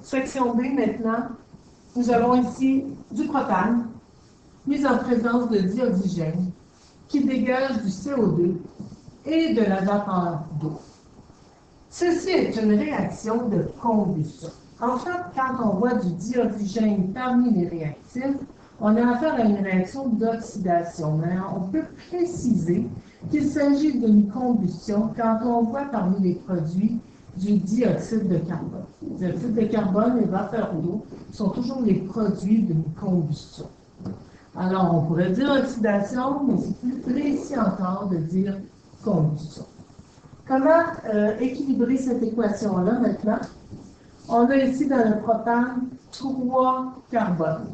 Section B maintenant, nous avons ici du propane, mis en présence de dioxygène, qui dégage du CO2 et de la vapeur d'eau. Ceci est une réaction de combustion. En fait, quand on voit du dioxygène parmi les réactifs, on a affaire à une réaction d'oxydation. Mais on peut préciser qu'il s'agit d'une combustion quand on voit parmi les produits du dioxyde de carbone. Le dioxyde de carbone et vapeur d'eau sont toujours les produits d'une combustion. Alors, on pourrait dire oxydation, mais c'est plus précis encore de dire combustion. Comment équilibrer cette équation-là maintenant? On a ici dans le propane 3 carbones.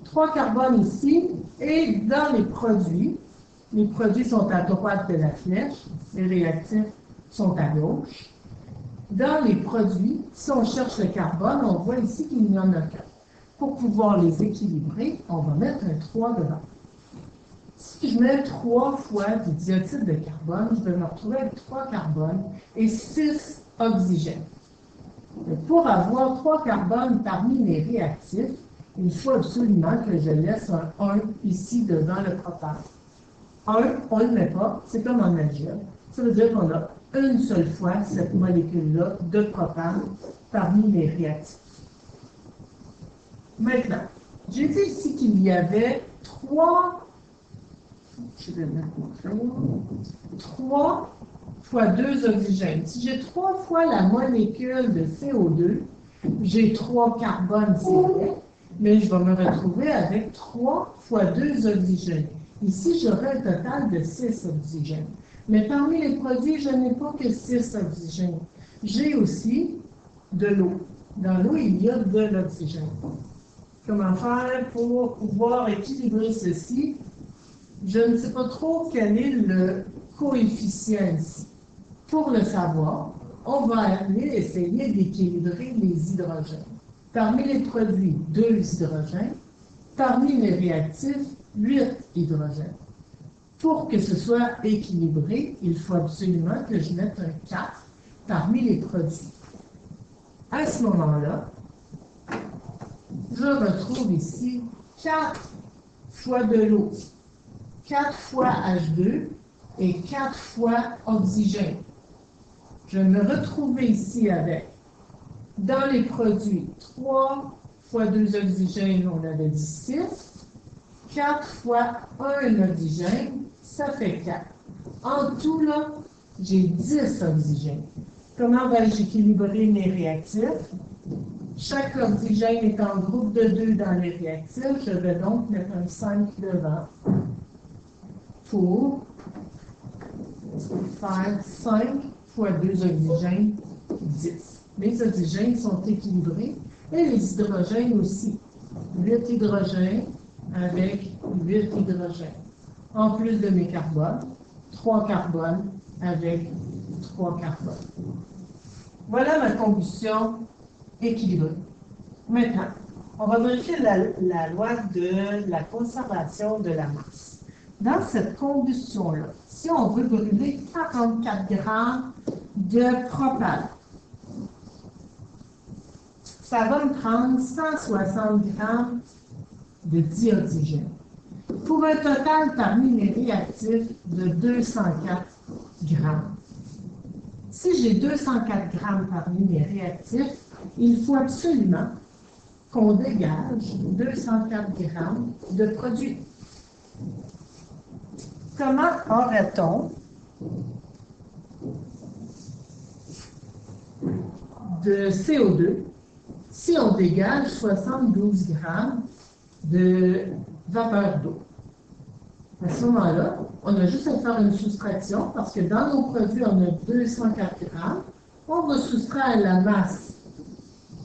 3 carbones ici, et dans les produits sont à droite de la flèche, les réactifs sont à gauche. Dans les produits, si on cherche le carbone, on voit ici qu'il n'y en a qu'un. Pour pouvoir les équilibrer, on va mettre un 3 devant. Si je mets 3 fois du dioxyde de carbone, je vais me retrouver avec 3 carbones et 6 oxygènes. Mais pour avoir 3 carbones parmi les réactifs, il faut absolument que je laisse un 1 ici devant le propane. 1, on ne le met pas, c'est comme en algèbre. Ça veut dire qu'on a une seule fois cette molécule-là de propane parmi les réactifs. Maintenant, j'ai dit ici qu'il y avait 3 fois 2 oxygènes. Si j'ai 3 fois la molécule de CO2, j'ai 3 carbones, c'est vrai, mais je vais me retrouver avec 3 fois 2 oxygènes. Ici, j'aurai un total de 6 oxygènes. Mais parmi les produits, je n'ai pas que 6 oxygènes. J'ai aussi de l'eau. Dans l'eau, il y a de l'oxygène. Comment faire pour pouvoir équilibrer ceci? Je ne sais pas trop quel est le coefficient ici. Pour le savoir, on va aller essayer d'équilibrer les hydrogènes. Parmi les produits, 2 hydrogènes. Parmi les réactifs, 8 hydrogènes. Pour que ce soit équilibré, il faut absolument que je mette un 4 parmi les produits. À ce moment-là, je retrouve ici 4 fois de l'eau, 4 fois H2 et 4 fois oxygène. Je vais me retrouver ici avec, dans les produits, 3 fois 2 oxygènes, on avait dit 6. 4 fois 1 oxygène, ça fait 4. En tout, là, j'ai 10 oxygènes. Comment vais-je équilibrer mes réactifs? Chaque oxygène est en groupe de 2 dans les réactifs. Je vais donc mettre un 5 devant pour faire 5 fois 2 oxygènes, 10. Les oxygènes sont équilibrés et les hydrogènes aussi. 8 hydrogènes avec 8 hydrogènes. En plus de mes carbones, 3 carbones avec 3 carbones. Voilà ma combustion équilibrée. Maintenant, on va vérifier la loi de la conservation de la masse. Dans cette combustion-là, si on veut brûler 44 grammes de propane, ça va me prendre 160 grammes de dioxygène, pour un total parmi les réactifs de 204 grammes. Si j'ai 204 grammes parmi les réactifs, il faut absolument qu'on dégage 204 grammes de produit. Comment aurait-on de CO2 si on dégage 72 grammes de vapeur d'eau? À ce moment-là, on a juste à faire une soustraction parce que dans nos produits, on a 204 grammes. On va soustraire la masse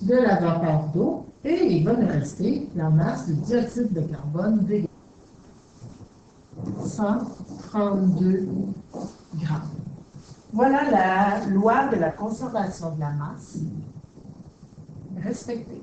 de la vapeur d'eau et il va nous rester la masse du dioxyde de carbone dégagé. 132 grammes. Voilà la loi de la conservation de la masse respectée.